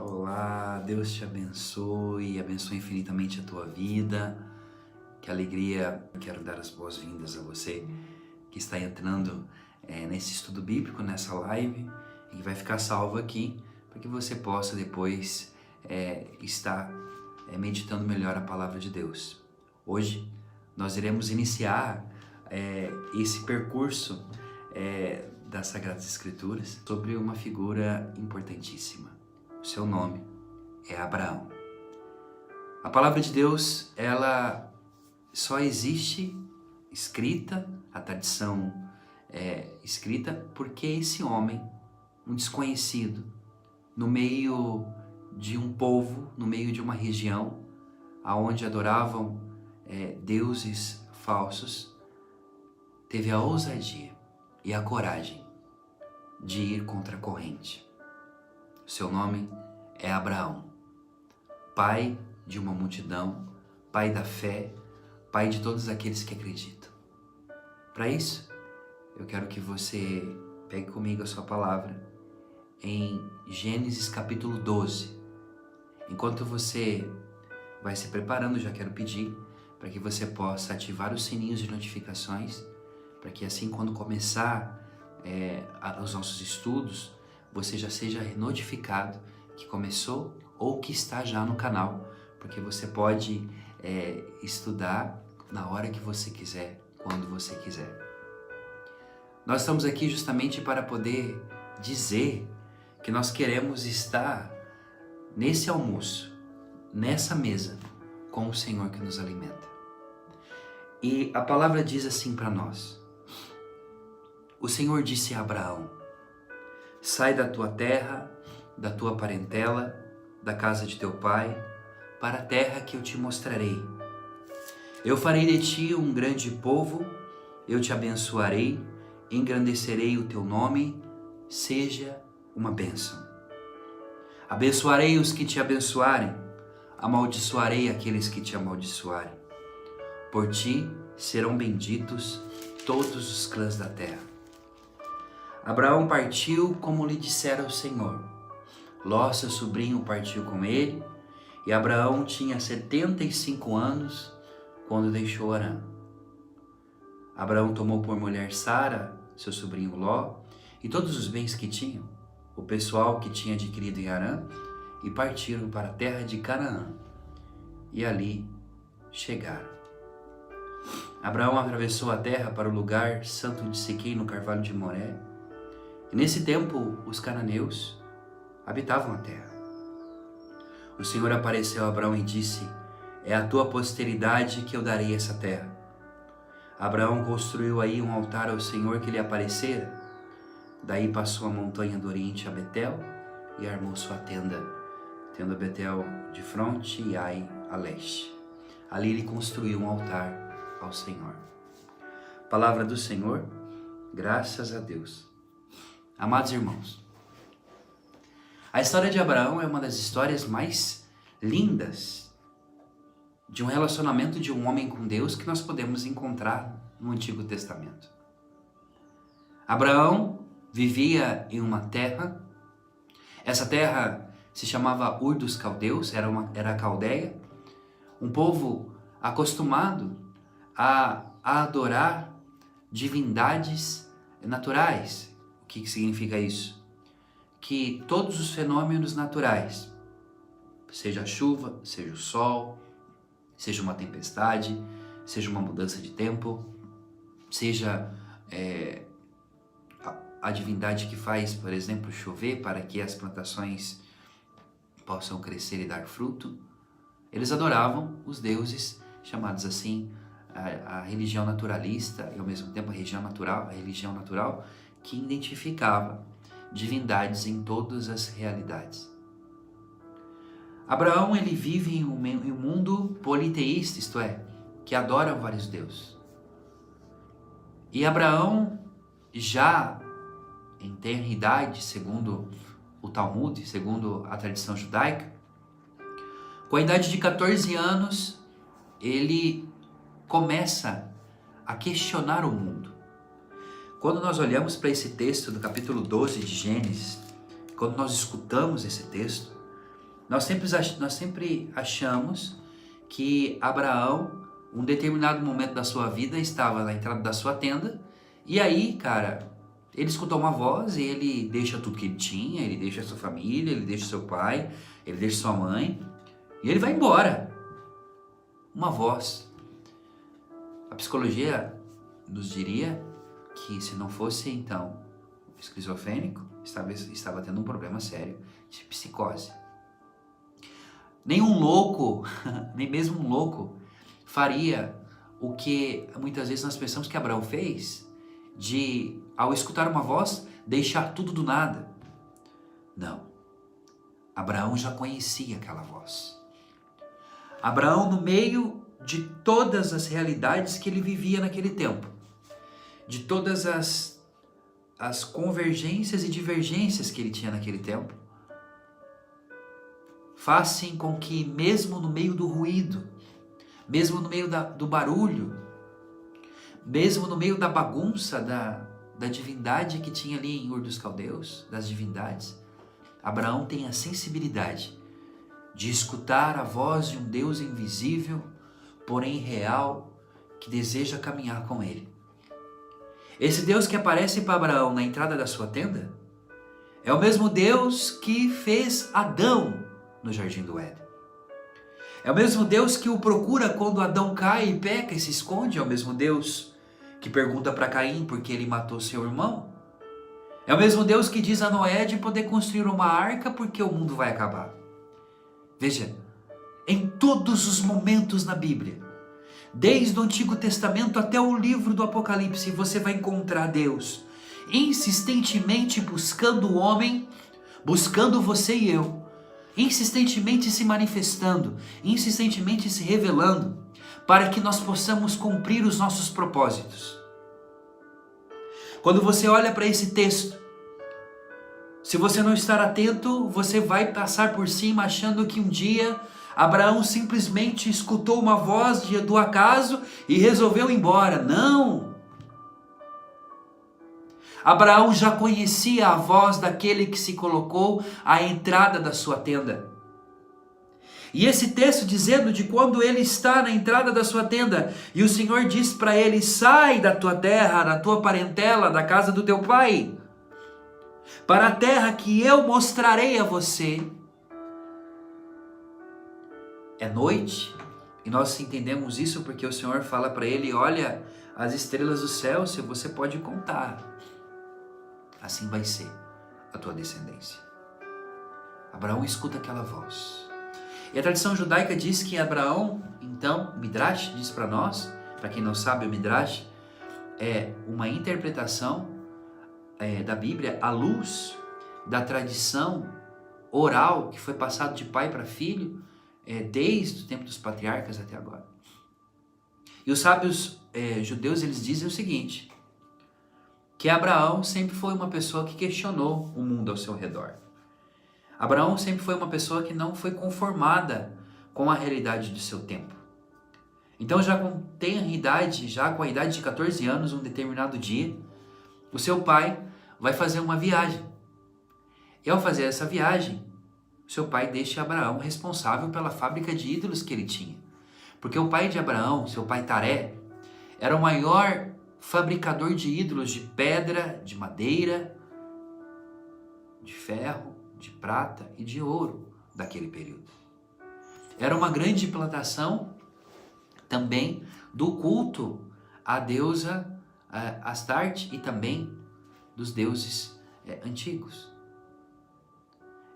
Olá, Deus te abençoe infinitamente a tua vida. Que alegria, quero dar as boas-vindas a você que está entrando nesse estudo bíblico, nessa live, e que vai ficar salvo aqui, para que você possa depois estar meditando melhor a palavra de Deus. Hoje nós iremos iniciar esse percurso das Sagradas Escrituras sobre uma figura importantíssima. O seu nome é Abraão. A palavra de Deus, ela só existe escrita, a tradição escrita, porque esse homem, um desconhecido, no meio de um povo, no meio de uma região onde adoravam deuses falsos, teve a ousadia e a coragem de ir contra a corrente. Seu nome é Abraão, pai de uma multidão, pai da fé, pai de todos aqueles que acreditam. Para isso, eu quero que você pegue comigo a sua palavra em Gênesis capítulo 12. Enquanto você vai se preparando, já quero pedir para que você possa ativar os sininhos de notificações, para que assim, quando começar os nossos estudos, você já seja notificado que começou ou que está já no canal, porque você pode estudar na hora que você quiser, quando você quiser. Nós estamos aqui justamente para poder dizer que nós queremos estar nesse almoço, nessa mesa, com o Senhor que nos alimenta. E a palavra diz assim para nós: o Senhor disse a Abraão: sai da tua terra, da tua parentela, da casa de teu pai, para a terra que eu te mostrarei. Eu farei de ti um grande povo, eu te abençoarei, engrandecerei o teu nome, seja uma bênção. Abençoarei os que te abençoarem, amaldiçoarei aqueles que te amaldiçoarem. Por ti serão benditos todos os clãs da terra. Abraão partiu como lhe dissera o Senhor. Ló, seu sobrinho, partiu com ele, e Abraão tinha 75 anos quando deixou Harã. Abraão tomou por mulher Sara, seu sobrinho Ló, e todos os bens que tinham, o pessoal que tinha adquirido em Harã, e partiram para a terra de Canaã, e ali chegaram. Abraão atravessou a terra para o lugar santo de Siquém, no carvalho de Moré, e nesse tempo os cananeus habitavam a terra. O Senhor apareceu a Abraão e disse: é a tua posteridade que eu darei essa terra. Abraão construiu aí um altar ao Senhor que lhe aparecera. Daí passou a montanha do Oriente a Betel e armou sua tenda, tendo Betel de fronte e Ai a leste. Ali ele construiu um altar ao Senhor. Palavra do Senhor, graças a Deus. Amados irmãos, a história de Abraão é uma das histórias mais lindas de um relacionamento de um homem com Deus que nós podemos encontrar no Antigo Testamento. Abraão vivia em uma terra, essa terra se chamava Ur dos Caldeus, era a Caldeia, um povo acostumado a adorar divindades naturais. O que significa isso? Que todos os fenômenos naturais, seja a chuva, seja o sol, seja uma tempestade, seja uma mudança de tempo, seja a divindade que faz, por exemplo, chover para que as plantações possam crescer e dar fruto, eles adoravam os deuses, chamados assim, a religião naturalista e ao mesmo tempo a religião natural que identificava divindades em todas as realidades. Abraão, ele vive em um mundo politeísta, isto é, que adora vários deuses. E Abraão, já em tenra idade, segundo o Talmud, segundo a tradição judaica, com a idade de 14 anos, ele começa a questionar o mundo. Quando nós olhamos para esse texto do capítulo 12 de Gênesis, quando nós escutamos esse texto, nós sempre achamos que Abraão, um determinado momento da sua vida, estava na entrada da sua tenda, e aí, cara, ele escutou uma voz e ele deixa tudo que ele tinha, ele deixa a sua família, ele deixa seu pai, ele deixa sua mãe, e ele vai embora. Uma voz. A psicologia nos diria que se não fosse, então, esquizofrênico, estava tendo um problema sério de psicose. Nenhum louco, nem mesmo um louco, faria o que muitas vezes nós pensamos que Abraão fez, de, ao escutar uma voz, deixar tudo do nada. Não. Abraão já conhecia aquela voz. Abraão, no meio de todas as realidades que ele vivia naquele tempo, de todas as convergências e divergências que ele tinha naquele tempo, fazem com que, mesmo no meio do ruído, mesmo no meio do barulho, mesmo no meio da bagunça da divindade que tinha ali em Ur dos Caldeus, das divindades, Abraão tem a sensibilidade de escutar a voz de um Deus invisível, porém real, que deseja caminhar com ele. Esse Deus que aparece para Abraão na entrada da sua tenda é o mesmo Deus que fez Adão no jardim do Éden. É o mesmo Deus que o procura quando Adão cai e peca e se esconde. É o mesmo Deus que pergunta para Caim por que ele matou seu irmão. É o mesmo Deus que diz a Noé de poder construir uma arca porque o mundo vai acabar. Veja, em todos os momentos na Bíblia, desde o Antigo Testamento até o livro do Apocalipse, você vai encontrar Deus insistentemente buscando o homem, buscando você e eu, insistentemente se manifestando, insistentemente se revelando, para que nós possamos cumprir os nossos propósitos. Quando você olha para esse texto, se você não estar atento, você vai passar por cima achando que um dia Abraão simplesmente escutou uma voz do acaso e resolveu ir embora. Não! Abraão já conhecia a voz daquele que se colocou à entrada da sua tenda. E esse texto dizendo de quando ele está na entrada da sua tenda, e o Senhor diz para ele: sai da tua terra, da tua parentela, da casa do teu pai, para a terra que eu mostrarei a você. É noite, e nós entendemos isso porque o Senhor fala para ele: olha as estrelas do céu, se você pode contar, assim vai ser a tua descendência. Abraão escuta aquela voz. E a tradição judaica diz que Abraão, então, Midrash diz para nós, para quem não sabe, o Midrash é uma interpretação da Bíblia à luz da tradição oral que foi passado de pai para filho, desde o tempo dos patriarcas até agora. E os sábios judeus, eles dizem o seguinte, que Abraão sempre foi uma pessoa que questionou o mundo ao seu redor. Abraão sempre foi uma pessoa que não foi conformada com a realidade do seu tempo. Então, já com a idade de 14 anos, um determinado dia, o seu pai vai fazer uma viagem. E ao fazer essa viagem, seu pai deixa Abraão responsável pela fábrica de ídolos que ele tinha. Porque o pai de Abraão, seu pai Taré, era o maior fabricador de ídolos de pedra, de madeira, de ferro, de prata e de ouro daquele período. Era uma grande plantação também do culto à deusa Astarte e também dos deuses antigos.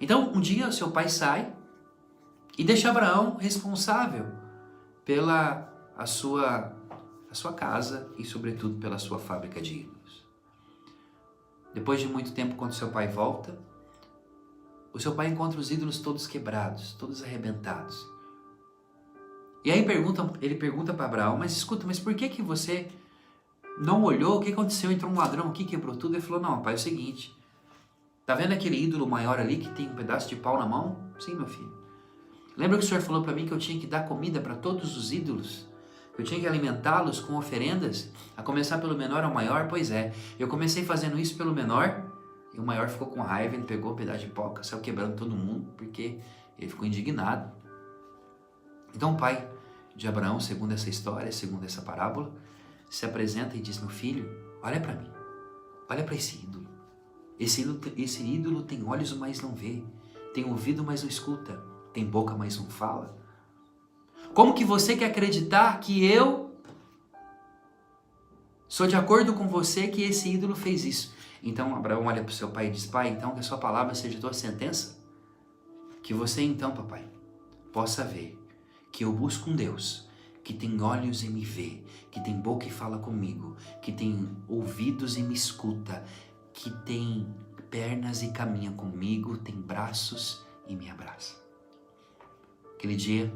Então, um dia o seu pai sai e deixa Abraão responsável pela a sua casa e, sobretudo, pela sua fábrica de ídolos. Depois de muito tempo, quando seu pai volta, o seu pai encontra os ídolos todos quebrados, todos arrebentados. E aí ele pergunta para Abraão: mas escuta, mas por que você não olhou? O que aconteceu? Entrou um ladrão aqui, quebrou tudo. Ele falou: não, pai, é o seguinte, tá vendo aquele ídolo maior ali que tem um pedaço de pau na mão? Sim, meu filho. Lembra que o Senhor falou para mim que eu tinha que dar comida para todos os ídolos? Eu tinha que alimentá-los com oferendas, a começar pelo menor ao maior? Pois é, eu comecei fazendo isso pelo menor E o maior ficou com raiva, ele pegou um pedaço de pau, saiu quebrando todo mundo, porque ele ficou indignado. Então o pai de Abraão, segundo essa história, segundo essa parábola, se apresenta e diz: meu filho, olha para mim, olha para esse ídolo. Esse ídolo tem olhos, mas não vê, tem ouvido, mas não escuta, tem boca, mas não fala. Como que você quer acreditar que eu sou de acordo com você que esse ídolo fez isso? Então Abraão olha para o seu pai e diz: pai, então que a sua palavra seja tua sentença, que você então, papai, possa ver que eu busco um Deus que tem olhos e me vê, que tem boca e fala comigo, que tem ouvidos e me escuta, que tem pernas e caminha comigo, tem braços e me abraça. Aquele dia,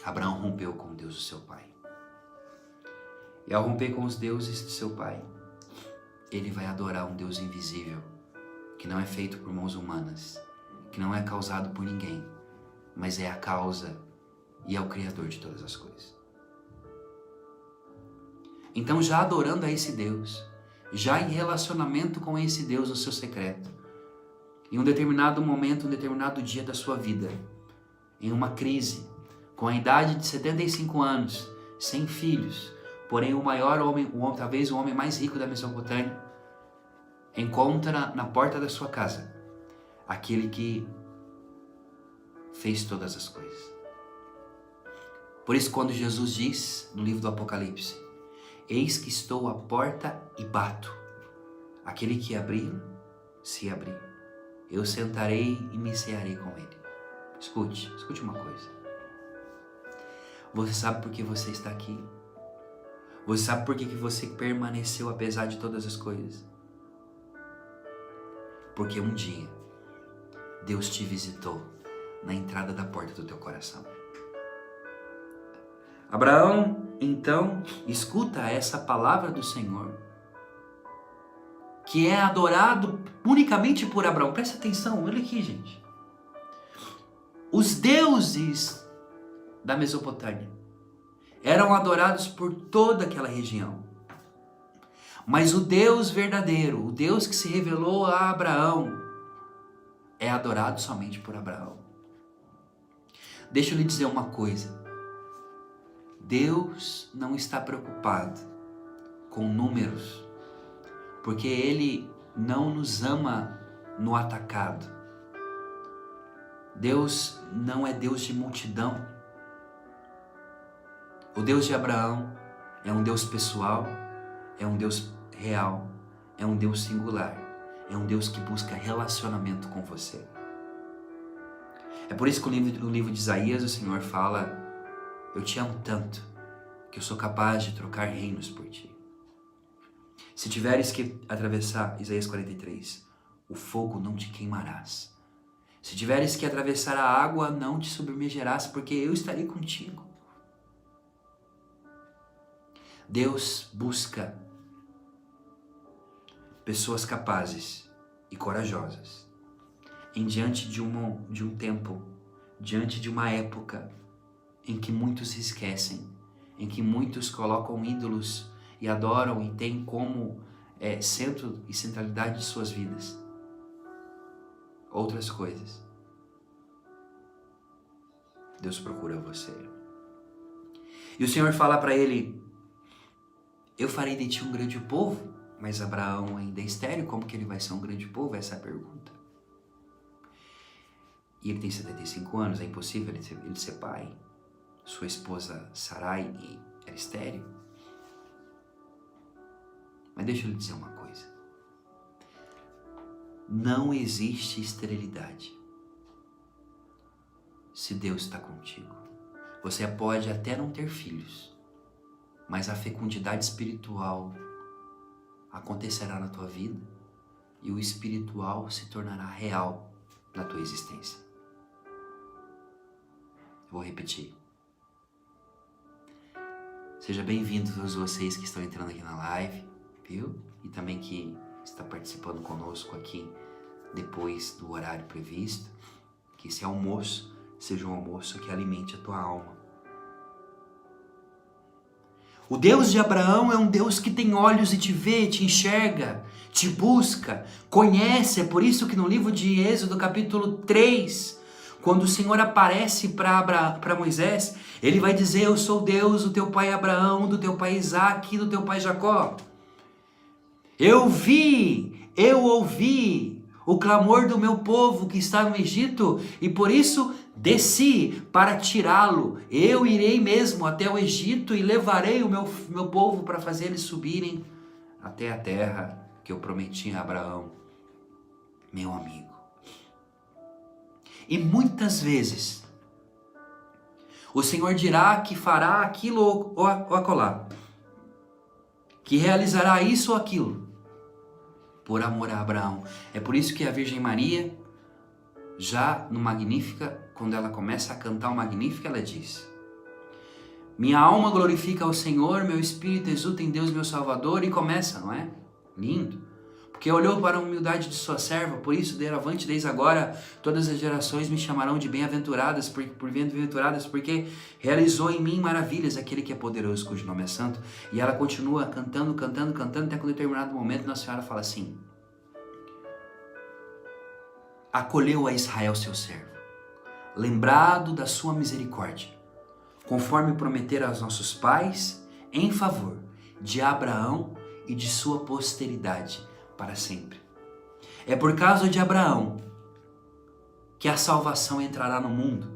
Abraão rompeu com Deus, o seu pai. E ao romper com os deuses do seu pai, ele vai adorar um Deus invisível, que não é feito por mãos humanas, que não é causado por ninguém, mas é a causa e é o Criador de todas as coisas. Então, já adorando a esse Deus, já em relacionamento com esse Deus no seu secreto, em um determinado momento, um determinado dia da sua vida, em uma crise, com a idade de 75 anos, sem filhos, porém o maior homem, talvez o homem mais rico da Mesopotâmia, encontra na porta da sua casa aquele que fez todas as coisas. Por isso, quando Jesus diz no livro do Apocalipse: eis que estou à porta e bato, aquele que abrir, se abrir, eu sentarei e me cearei com ele. Escute uma coisa. Você sabe por que você está aqui? Você sabe por que você permaneceu apesar de todas as coisas? Porque um dia Deus te visitou na entrada da porta do teu coração. Abraão, então, escuta essa palavra do Senhor, que é adorado unicamente por Abraão. Presta atenção, olha aqui, gente. Os deuses da Mesopotâmia eram adorados por toda aquela região. Mas o Deus verdadeiro, o Deus que se revelou a Abraão, é adorado somente por Abraão. Deixa eu lhe dizer uma coisa. Deus não está preocupado com números, porque Ele não nos ama no atacado. Deus não é Deus de multidão. O Deus de Abraão é um Deus pessoal, é um Deus real, é um Deus singular, é um Deus que busca relacionamento com você. É por isso que no livro de Isaías o Senhor fala: eu te amo tanto que eu sou capaz de trocar reinos por ti. Se tiveres que atravessar, Isaías 43, o fogo não te queimarás. Se tiveres que atravessar a água, não te submergerás, porque eu estarei contigo. Deus busca pessoas capazes e corajosas diante de um tempo, diante de uma época em que muitos se esquecem, em que muitos colocam ídolos e adoram e têm como centro e centralidade de suas vidas outras coisas. Deus procura você. E o Senhor fala para ele: eu farei de ti um grande povo. Mas Abraão ainda é estéril, como que ele vai ser um grande povo? Essa é a pergunta. E ele tem 75 anos, é impossível ele ser pai. Sua esposa Sarai era estéril. Mas deixa eu lhe dizer uma coisa. Não existe esterilidade se Deus está contigo. Você pode até não ter filhos, mas a fecundidade espiritual acontecerá na tua vida e o espiritual se tornará real na tua existência. Eu vou repetir. Seja bem-vindo todos vocês que estão entrando aqui na live, viu? E também que está participando conosco aqui depois do horário previsto. Que esse almoço seja um almoço que alimente a tua alma. O Deus de Abraão é um Deus que tem olhos e te vê, te enxerga, te busca, conhece. É por isso que no livro de Êxodo, capítulo 3, quando o Senhor aparece para Moisés, ele vai dizer: eu sou Deus do teu pai Abraão, do teu pai Isaque e do teu pai Jacó. Eu vi, eu ouvi o clamor do meu povo que está no Egito e por isso desci para tirá-lo. Eu irei mesmo até o Egito e levarei o meu povo para fazer eles subirem até a terra que eu prometi a Abraão, meu amigo. E muitas vezes o Senhor dirá que fará aquilo ou acolá, que realizará isso ou aquilo, por amor a Abraão. É por isso que a Virgem Maria, já no Magnífica, quando ela começa a cantar o Magnífica, ela diz: minha alma glorifica ao Senhor, meu espírito exulta em Deus meu Salvador. E começa, não é? Lindo. Porque olhou para a humildade de sua serva, por isso, deravante, desde agora, todas as gerações me chamarão de bem-aventuradas, por bem-aventuradas, porque realizou em mim maravilhas aquele que é poderoso, cujo nome é santo. E ela continua cantando, até que em determinado momento Nossa Senhora fala assim: acolheu a Israel seu servo, lembrado da sua misericórdia, conforme prometera aos nossos pais, em favor de Abraão e de sua posteridade para sempre. É por causa de Abraão que a salvação entrará no mundo.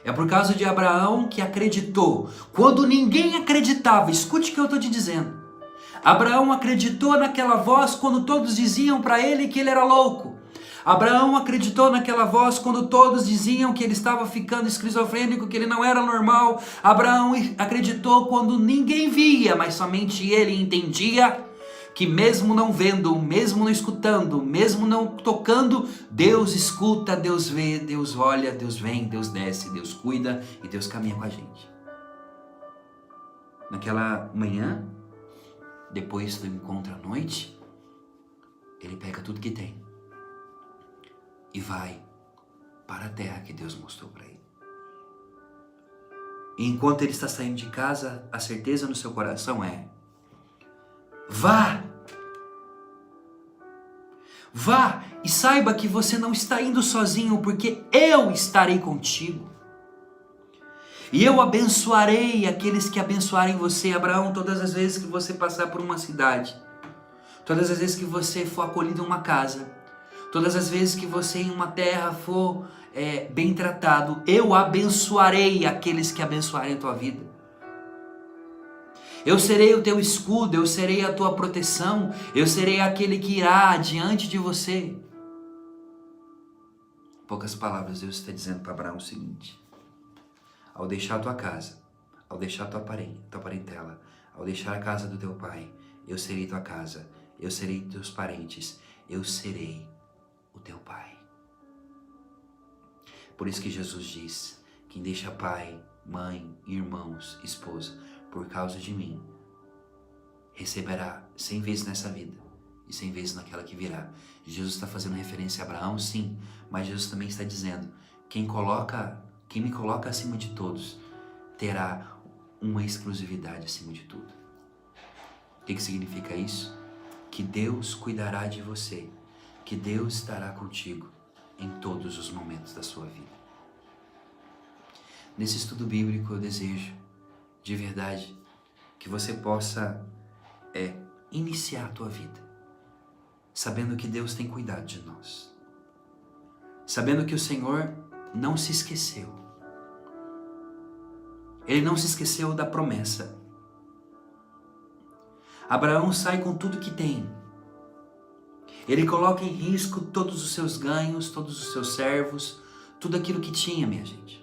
É por causa de Abraão que acreditou quando ninguém acreditava. Escute o que eu estou te dizendo. Abraão acreditou naquela voz quando todos diziam para ele que ele era louco. Abraão acreditou naquela voz quando todos diziam que ele estava ficando esquizofrênico, que ele não era normal. Abraão acreditou quando ninguém via, mas somente ele entendia que mesmo não vendo, mesmo não escutando, mesmo não tocando, Deus escuta, Deus vê, Deus olha, Deus vem, Deus desce, Deus cuida e Deus caminha com a gente. Naquela manhã, depois do encontro à noite, ele pega tudo que tem e vai para a terra que Deus mostrou para ele. E enquanto ele está saindo de casa, a certeza no seu coração é: vá! Vá e saiba que você não está indo sozinho, porque eu estarei contigo. E eu abençoarei aqueles que abençoarem você. Abraão, todas as vezes que você passar por uma cidade, todas as vezes que você for acolhido em uma casa, todas as vezes que você em uma terra for bem tratado, eu abençoarei aqueles que abençoarem a tua vida. Eu serei o teu escudo, eu serei a tua proteção, eu serei aquele que irá diante de você. Em poucas palavras, Deus está dizendo para Abraão o seguinte: ao deixar a tua casa, ao deixar tua parentela, ao deixar a casa do teu pai, eu serei tua casa, eu serei teus parentes, eu serei o teu pai. Por isso que Jesus diz: quem deixa pai, mãe, irmãos, esposa, por causa de mim, receberá 100 vezes nessa vida e 100 vezes naquela que virá. Jesus está fazendo referência a Abraão, sim, mas Jesus também está dizendo: quem me coloca acima de todos terá uma exclusividade acima de tudo. O que significa isso? Que Deus cuidará de você, que Deus estará contigo em todos os momentos da sua vida. Nesse estudo bíblico eu desejo, de verdade, que você possa iniciar a tua vida, sabendo que Deus tem cuidado de nós, sabendo que o Senhor não se esqueceu. Ele não se esqueceu da promessa. Abraão sai com tudo que tem. Ele coloca em risco todos os seus ganhos, todos os seus servos, tudo aquilo que tinha, minha gente,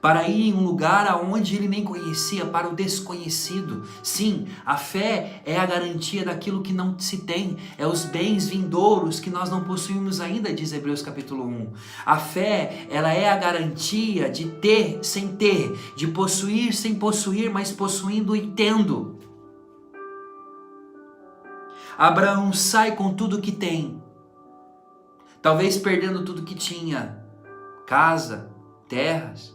para ir em um lugar aonde ele nem conhecia, para o desconhecido. Sim, a fé é a garantia daquilo que não se tem, é os bens vindouros que nós não possuímos ainda, diz Hebreus capítulo 1. A fé, ela é a garantia de ter sem ter, de possuir sem possuir, mas possuindo e tendo. Abraão sai com tudo que tem, talvez perdendo tudo que tinha, casa, terras,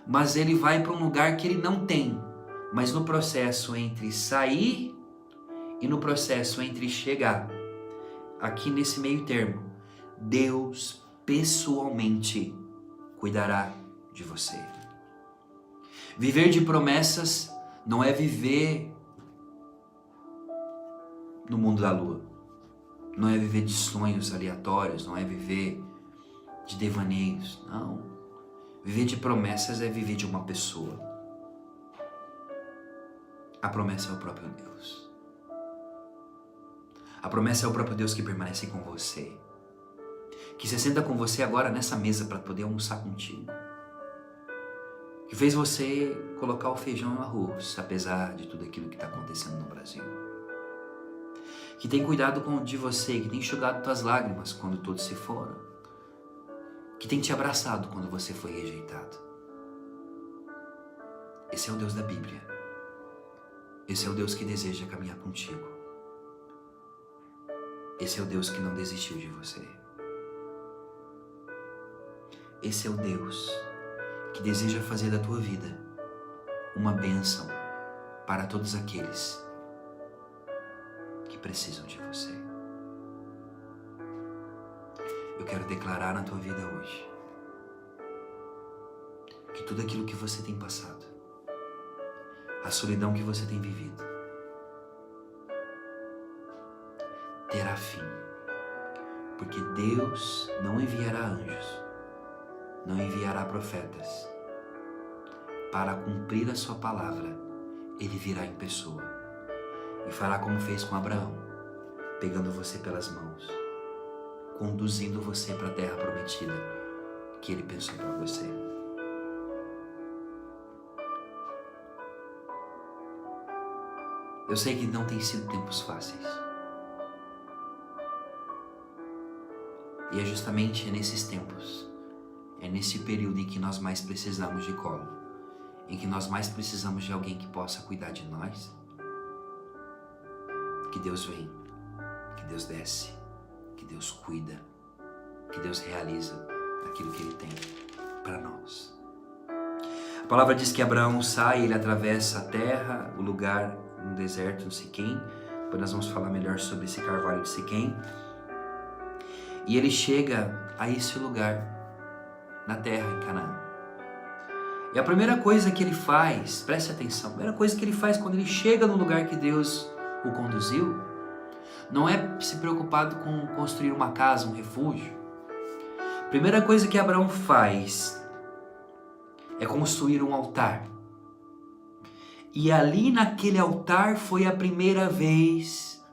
mas ele vai para um lugar que ele não tem. Mas no processo entre sair e no processo entre chegar, aqui nesse meio termo, Deus pessoalmente cuidará de você. Viver de promessas não é viver no mundo da lua. Não é viver de sonhos aleatórios, não é viver de devaneios, não. Viver de promessas é viver de uma pessoa. A promessa é o próprio Deus. A promessa é o próprio Deus que permanece com você, que se senta com você agora nessa mesa para poder almoçar contigo, que fez você colocar o feijão e o arroz, apesar de tudo aquilo que está acontecendo no Brasil, que tem cuidado de você, que tem enxugado tuas lágrimas quando todos se foram, que tem te abraçado quando você foi rejeitado. Esse é o Deus da Bíblia. Esse é o Deus que deseja caminhar contigo. Esse é o Deus que não desistiu de você. Esse é o Deus que deseja fazer da tua vida uma bênção para todos aqueles que precisam de você. Eu quero declarar na tua vida hoje que tudo aquilo que você tem passado, a solidão que você tem vivido, terá fim, porque Deus não enviará anjos, não enviará profetas para cumprir a sua palavra. Ele virá em pessoa e fará como fez com Abraão, pegando você pelas mãos, conduzindo você para a terra prometida que ele pensou para você. Eu sei que não tem sido tempos fáceis. E é justamente nesses tempos, é nesse período em que nós mais precisamos de colo, em que nós mais precisamos de alguém que possa cuidar de nós, que Deus vem, que Deus desce, que Deus cuida, que Deus realiza aquilo que Ele tem para nós. A palavra diz que Abraão sai, ele atravessa a terra, o lugar no deserto, no Siquém. Depois nós vamos falar melhor sobre esse carvalho de Siquém. E ele chega a esse lugar, na terra, em Canaã. E a primeira coisa que ele faz, preste atenção, a primeira coisa que ele faz quando ele chega no lugar que Deus o conduziu, não é se preocupado com construir uma casa, um refúgio. A primeira coisa que Abraão faz é construir um altar. E ali naquele altar foi a primeira vez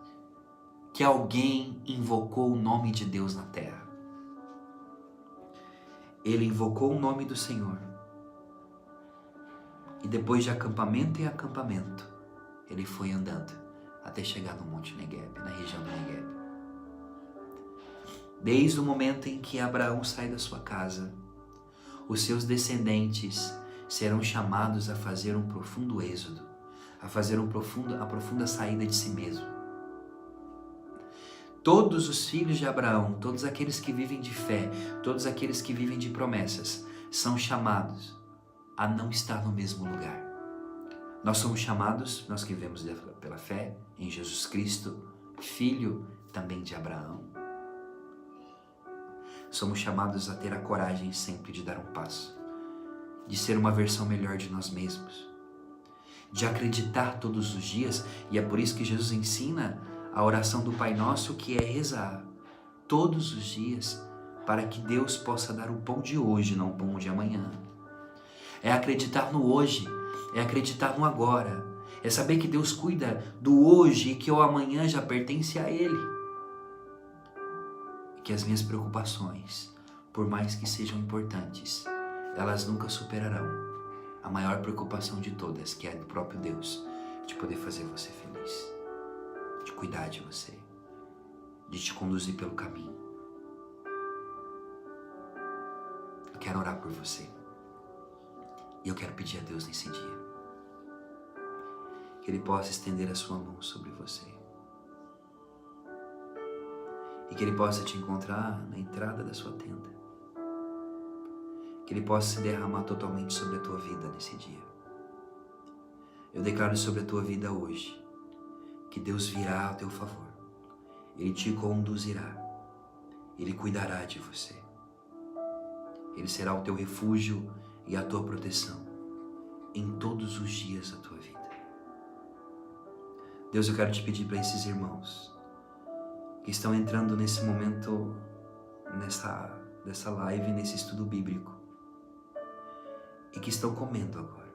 que alguém invocou o nome de Deus na terra. Ele invocou o nome do Senhor. E depois de acampamento em acampamento, ele foi andando até chegar no Monte Negueb, na região do Negueb. Desde o momento em que Abraão sai da sua casa, os seus descendentes serão chamados a fazer um profundo êxodo, a fazer a profunda saída de si mesmo. Todos os filhos de Abraão, todos aqueles que vivem de fé, todos aqueles que vivem de promessas, são chamados a não estar no mesmo lugar. Nós somos chamados, nós que vivemos pela fé em Jesus Cristo, filho também de Abraão. Somos chamados a ter a coragem sempre de dar um passo, de ser uma versão melhor de nós mesmos, de acreditar todos os dias, e é por isso que Jesus ensina a oração do Pai Nosso, que é rezar todos os dias para que Deus possa dar o pão de hoje, não o pão de amanhã. É acreditar no hoje, é acreditar no agora, é saber que Deus cuida do hoje e que o amanhã já pertence a Ele. Que as minhas preocupações, por mais que sejam importantes, elas nunca superarão a maior preocupação de todas, que é do próprio Deus, de poder fazer você feliz, de cuidar de você, de te conduzir pelo caminho. Eu quero orar por você. E eu quero pedir a Deus nesse dia que Ele possa estender a sua mão sobre você. E que Ele possa te encontrar na entrada da sua tenda. que Ele possa se derramar totalmente sobre a tua vida nesse dia. Eu declaro sobre a tua vida hoje que Deus virá a teu favor, Ele te conduzirá, Ele cuidará de você, Ele será o teu refúgio e a tua proteção em todos os dias da tua vida. Deus, eu quero te pedir para esses irmãos que estão entrando nesse momento, nessa live, nesse estudo bíblico, e que estão comendo agora,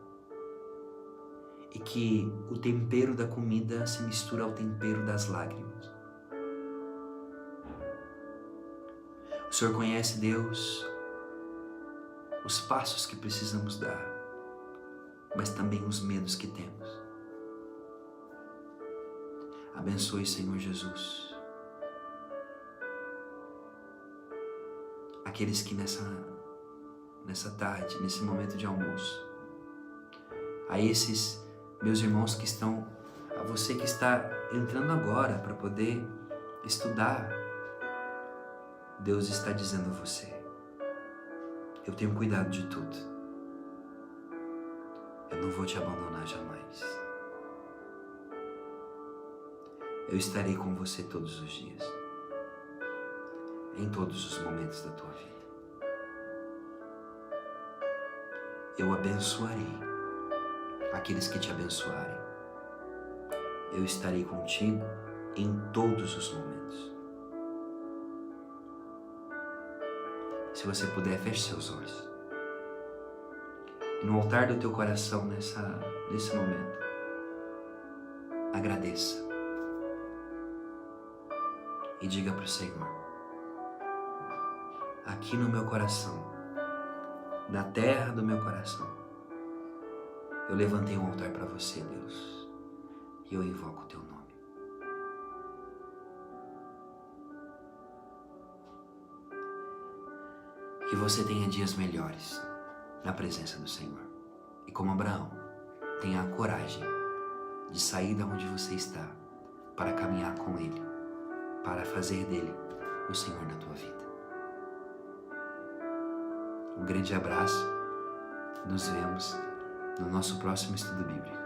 e que o tempero da comida se mistura ao tempero das lágrimas. O Senhor conhece, Deus, os passos que precisamos dar, mas também os medos que temos. Abençoe, Senhor Jesus, aqueles que nessa tarde, nesse momento de almoço, a esses meus irmãos que estão, a você que está entrando agora para poder estudar, Deus está dizendo a você: eu tenho cuidado de tudo, eu não vou te abandonar jamais, eu estarei com você todos os dias, em todos os momentos da tua vida. Eu abençoarei aqueles que te abençoarem. Eu estarei contigo em todos os momentos. Se você puder, feche seus olhos. E no altar do teu coração, nesse momento, agradeça. E diga para o Senhor: aqui no meu coração, na terra do meu coração, eu levantei um altar para você, Deus, e eu invoco o teu nome. Que você tenha dias melhores na presença do Senhor. E como Abraão, tenha a coragem de sair da onde você está para caminhar com Ele, para fazer dele o Senhor na tua vida. Um grande abraço. Nos vemos no nosso próximo estudo bíblico.